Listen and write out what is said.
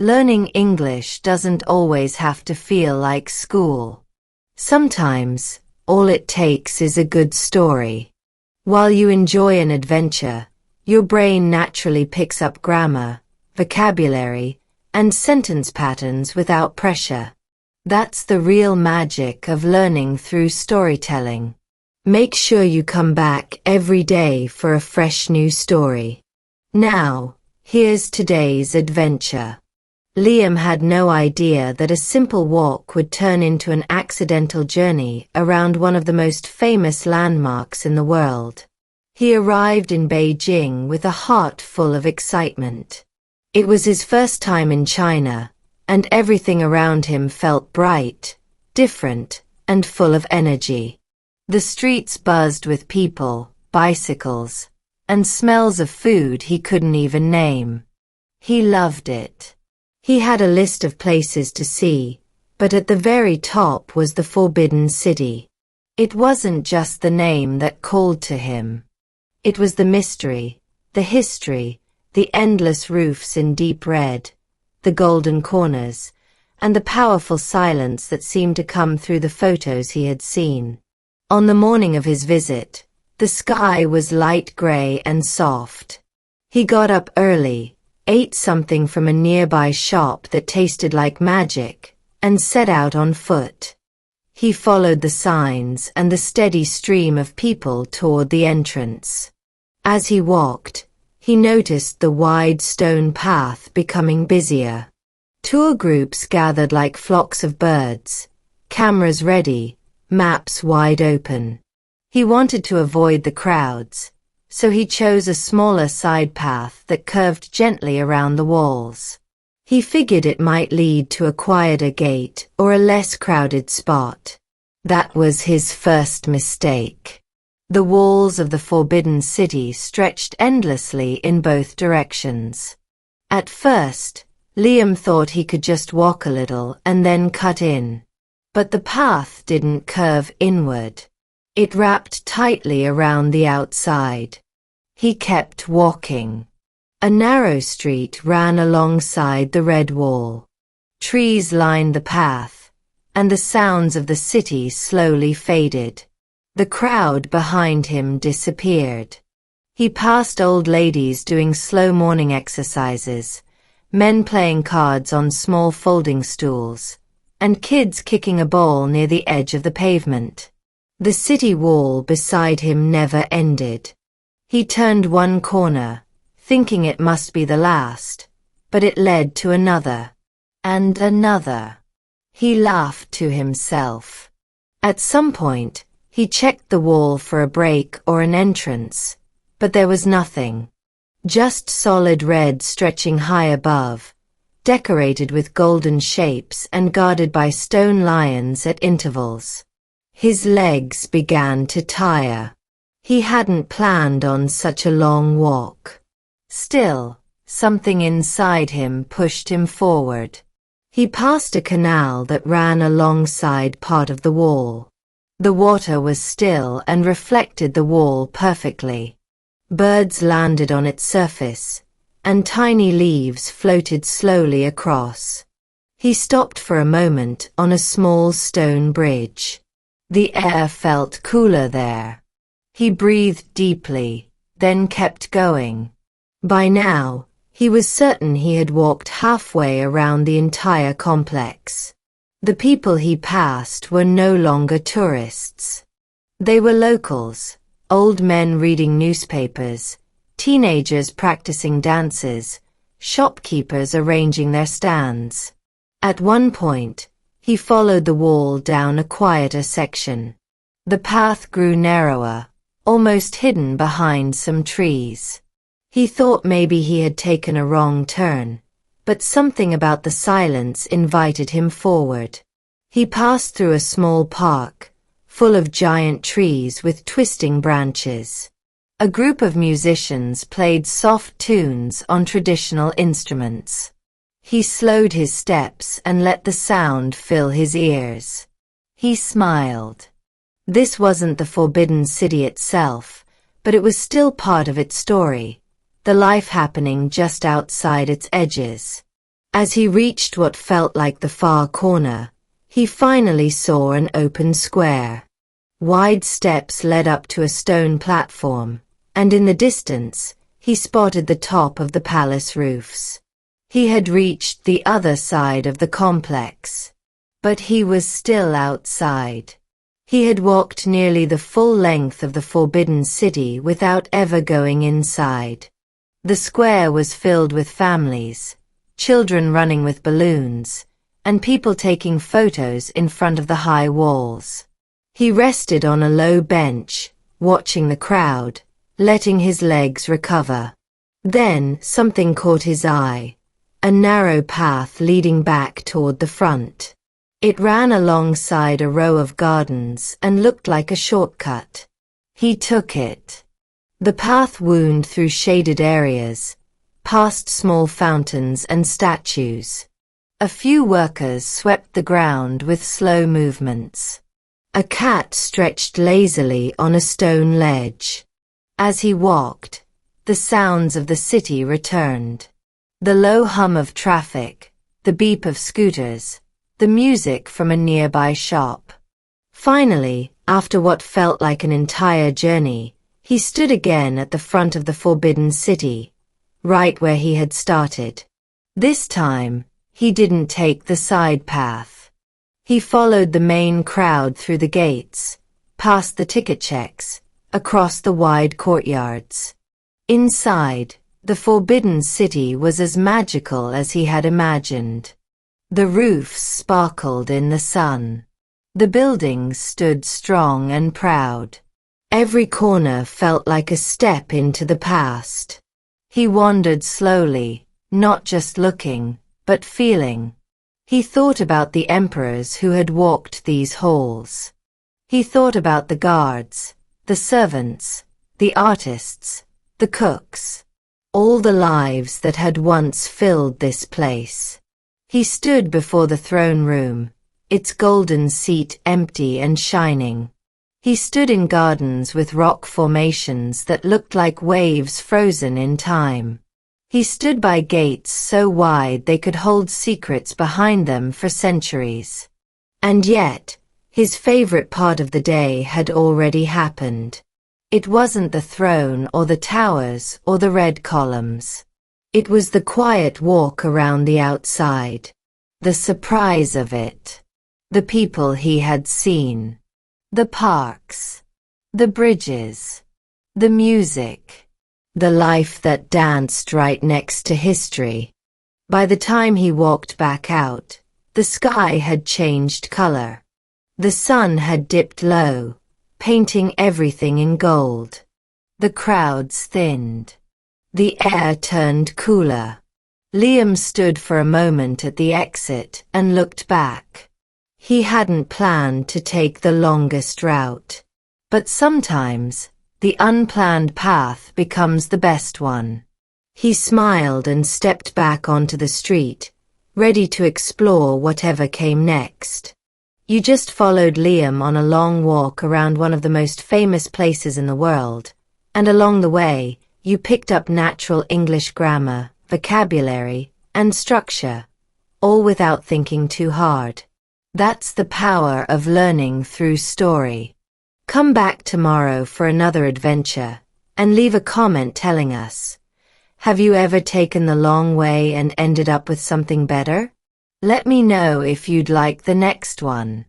Learning English doesn't always have to feel like school. Sometimes, all it takes is a good story. While you enjoy an adventure, your brain naturally picks up grammar, vocabulary, and sentence patterns without pressure. That's the real magic of learning through storytelling. Make sure you come back every day for a fresh new story. Now, here's today's adventure. Liam had no idea that a simple walk would turn into an accidental journey around one of the most famous landmarks in the world. He arrived in Beijing with a heart full of excitement. It was his first time in China, and everything around him felt bright, different, and full of energy. The streets buzzed with people, bicycles, and smells of food he couldn't even name. He loved it. He had a list of places to see, but at the very top was the Forbidden City. It wasn't just the name that called to him. It was the mystery, the history, the endless roofs in deep red, the golden corners, and the powerful silence that seemed to come through the photos he had seen. On the morning of his visit, the sky was light gray and soft. He got up early, ate something from a nearby shop that tasted like magic, and set out on foot. He followed the signs and the steady stream of people toward the entrance. As he walked, he noticed the wide stone path becoming busier. Tour groups gathered like flocks of birds, cameras ready, maps wide open. He wanted to avoid the crowds, so he chose a smaller side path that curved gently around the walls. He figured it might lead to a quieter gate or a less crowded spot. That was his first mistake. The walls of the Forbidden City stretched endlessly in both directions. At first, Liam thought he could just walk a little and then cut in. But the path didn't curve inward. It wrapped tightly around the outside. He kept walking. A narrow street ran alongside the red wall. Trees lined the path, and the sounds of the city slowly faded. The crowd behind him disappeared. He passed old ladies doing slow morning exercises, men playing cards on small folding stools, and kids kicking a ball near the edge of the pavement. The city wall beside him never ended. He turned one corner, thinking it must be the last, but it led to another, and another. He laughed to himself. At some point, he checked the wall for a break or an entrance, but there was nothing. Just solid red stretching high above, decorated with golden shapes and guarded by stone lions at intervals. His legs began to tire. He hadn't planned on such a long walk. Still, something inside him pushed him forward. He passed a canal that ran alongside part of the wall. The water was still and reflected the wall perfectly. Birds landed on its surface, and tiny leaves floated slowly across. He stopped for a moment on a small stone bridge. The air felt cooler there. He breathed deeply, then kept going. By now, he was certain he had walked halfway around the entire complex. The people he passed were no longer tourists. They were locals, old men reading newspapers, teenagers practicing dances, shopkeepers arranging their stands. At one point, he followed the wall down a quieter section. The path grew narrower, almost hidden behind some trees. He thought maybe he had taken a wrong turn, but something about the silence invited him forward. He passed through a small park, full of giant trees with twisting branches. A group of musicians played soft tunes on traditional instruments. He slowed his steps and let the sound fill his ears. He smiled. This wasn't the Forbidden City itself, but it was still part of its story, the life happening just outside its edges. As he reached what felt like the far corner, he finally saw an open square. Wide steps led up to a stone platform, and in the distance, he spotted the top of the palace roofs. He had reached the other side of the complex. But he was still outside. He had walked nearly the full length of the Forbidden City without ever going inside. The square was filled with families, children running with balloons, and people taking photos in front of the high walls. He rested on a low bench, watching the crowd, letting his legs recover. Then something caught his eye, a narrow path leading back toward the front. It ran alongside a row of gardens and looked like a shortcut. He took it. The path wound through shaded areas, past small fountains and statues. A few workers swept the ground with slow movements. A cat stretched lazily on a stone ledge. As he walked, the sounds of the city returned. The low hum of traffic, the beep of scooters, the music from a nearby shop. Finally, after what felt like an entire journey, he stood again at the front of the Forbidden City, right where he had started. This time, he didn't take the side path. He followed the main crowd through the gates, past the ticket checks, across the wide courtyards. Inside, the Forbidden City was as magical as he had imagined. The roofs sparkled in the sun. The buildings stood strong and proud. Every corner felt like a step into the past. He wandered slowly, not just looking, but feeling. He thought about the emperors who had walked these halls. He thought about the guards, the servants, the artists, the cooks, all the lives that had once filled this place. He stood before the throne room, its golden seat empty and shining. He stood in gardens with rock formations that looked like waves frozen in time. He stood by gates so wide they could hold secrets behind them for centuries. And yet, his favorite part of the day had already happened. It wasn't the throne or the towers or the red columns. It was the quiet walk around the outside. The surprise of it. The people he had seen. The parks. The bridges. The music. The life that danced right next to history. By the time he walked back out, the sky had changed color. The sun had dipped low, painting everything in gold. The crowds thinned. The air turned cooler. Liam stood for a moment at the exit and looked back. He hadn't planned to take the longest route. But sometimes, the unplanned path becomes the best one. He smiled and stepped back onto the street, ready to explore whatever came next. You just followed Liam on a long walk around one of the most famous places in the world, and along the way, you picked up natural English grammar, vocabulary, and structure, all without thinking too hard. That's the power of learning through story. Come back tomorrow for another adventure, and leave a comment telling us, have you ever taken the long way and ended up with something better? Let me know if you'd like the next one.